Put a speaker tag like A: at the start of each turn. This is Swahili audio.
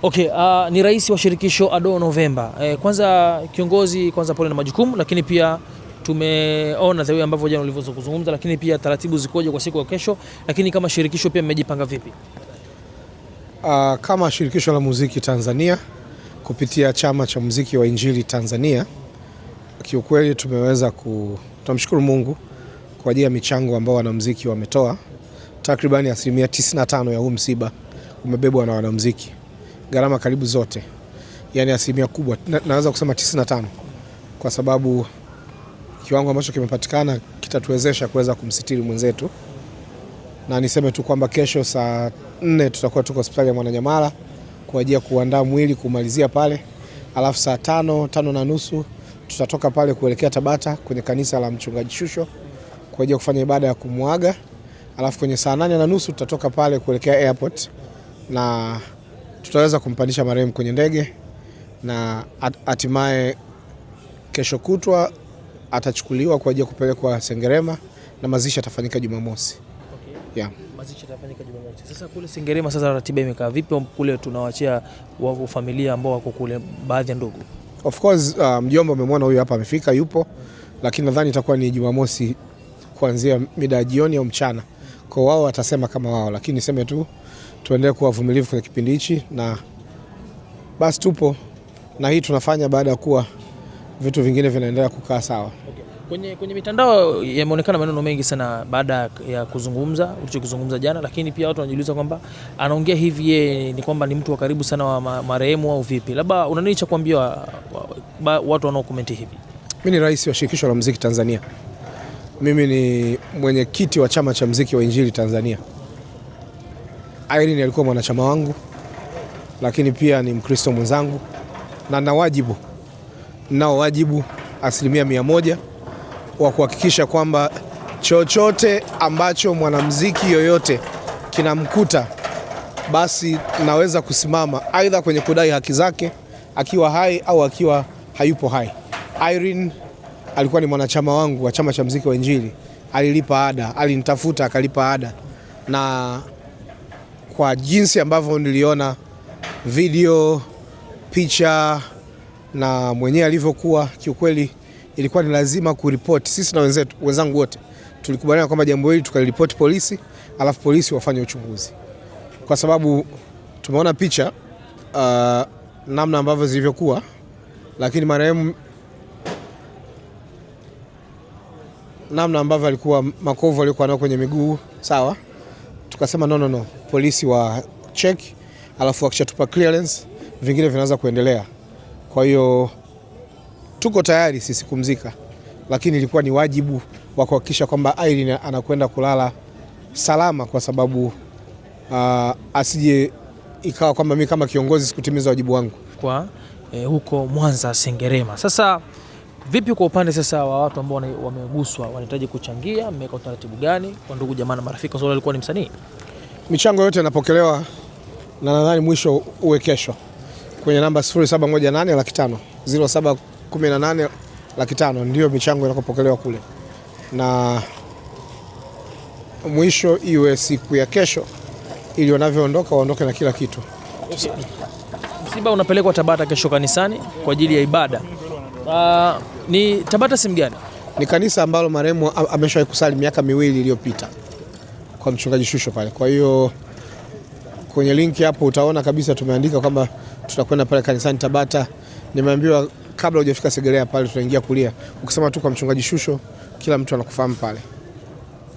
A: Okay, ni rais wa shirikisho Ado Novemba. Kwanza kiongozi, kwanza pole na majukumu, lakini pia tumeona the way ambavyo jana ulivyoweza kuzungumza, lakini pia taratibu zikoje kwa siku ya kesho, lakini kama shirikisho pia mmejipanga vipi?
B: Kama shirikisho la muziki Tanzania kupitia chama cha muziki wa Injili Tanzania, kiukweli tunamshukuru Mungu kwa ajili ya michango ambao wanamuziki wametoa. Takribani 95% ya huu msiba umebebwa na wanamuziki. Gharama karibu zote. Yaani asilimia kubwa, naweza kusema 95, kwa sababu kiwango ambacho kimepatikana kitatuwezesha kuweza kumsitiri mwenzetu. Na niseme tu kwamba kesho saa 4 tutakuwa tuko hospitali ya Mwananyamala kwa ajili ya kuandaa mwili kumalizia pale. Alafu saa 5:30 tutatoka pale kuelekea Tabata kwenye kanisa la Mchungaji Shusho kwa ajili ya kufanya ibada ya kumuaga. Alafu kwenye saa 8:30 tutatoka pale kuelekea airport na tutaweza kumpandisha marehemu kwenye ndege, na hatimaye kesho kutwa atachukuliwa kwa ajili ya kupelekwa Sengerema na mazishi yatafanyika Jumamosi.
A: Okay. Yeah. Mazishi yatafanyika Jumamosi. Sasa kule Sengerema sasa ratiba imekaa vipi? Kule tunawachia wa familia ambao wako kule, baadhi ya ndugu.
B: Of course mjomba umemwona huyu hapa amefika, yupo, lakini nadhani itakuwa ni Jumamosi kuanzia mida ya jioni au mchana. Kwa wao watasema kama wao, lakini niseme tu tuendelee kuwa vumilivu kwenye kipindi hichi, na basi tupo na hii tunafanya baada ya kuwa vitu vingine vinaendelea kukaa sawa.
A: Okay. Kwenye mitandao yameonekana maneno mengi sana baada ya kuzungumza ulichokizungumza jana, lakini pia watu wanajiuliza kwamba anaongea hivi yeye ni kwamba ni mtu wa karibu sana wa marehemu au vipi? Labda una nini cha kuambia watu wanaokomenti hivi?
B: Mimi ni rais wa shirikisho la muziki Tanzania. Mimi ni mwenyekiti wa chama cha muziki wa Injili Tanzania. Irene alikuwa mwanachama wangu, lakini pia ni Mkristo mwenzangu, na nao wajibu 100% wa kuhakikisha kwamba chochote ambacho mwanamuziki yoyote kinamkuta, basi naweza kusimama aidha kwenye kudai haki zake akiwa hai au akiwa hayupo hai. Irene alikuwa ni mwanachama wangu wa chama cha muziki wa Injili, alilipa ada, alinitafuta akalipa ada, na kwa jinsi ambavyo niliona video, picha na mwenyewe alivyokuwa, kiukweli ilikuwa ni lazima kuripoti. Sisi na wenzangu wote tulikubaliana kwamba jambo hili tukaliripoti polisi, alafu polisi wafanye uchunguzi, kwa sababu tumeona picha namna ambavyo zilivyokuwa, lakini marehemu namna ambavyo alikuwa, makovu alikuwa nao kwenye miguu, sawa. Tukasema no, polisi wa check, alafu wakishatupa clearance vingine vinaanza kuendelea. Kwa hiyo tuko tayari sisi kumzika, lakini ilikuwa ni wajibu wa kuhakikisha kwamba Irene anakwenda kulala salama, kwa sababu asije ikawa kwamba mimi kama kiongozi sikutimiza wajibu wangu
A: kwa huko Mwanza Sengerema. Sasa vipi kwa upande sasa wa watu ambao wameguswa, wanahitaji kuchangia, mmeweka utaratibu gani kwa ndugu jamaa na marafiki, kwa sababu alikuwa ni msanii?
B: Michango yote inapokelewa, na nadhani mwisho uwe kesho kwenye namba 0718 500 0718 500, ndio michango inakopokelewa kule, na mwisho iwe siku ya kesho ili wanavyoondoka waondoke na kila kitu.
A: Okay. Msiba unapelekwa Tabata kesho kanisani kwa ajili ya ibada. Ni Tabata sehemu gani? Ni
B: kanisa ambalo marehemu ameshawahi kusali miaka 2 iliyopita kwa Mchungaji Shusho pale. Kwa hiyo kwenye linki hapo utaona kabisa tumeandika kwamba tutakwenda pale kanisani Tabata. Nimeambiwa kabla hujafika Segerea pale tunaingia kulia. Ukisema tu kwa Mchungaji Shusho kila mtu anakufahamu pale.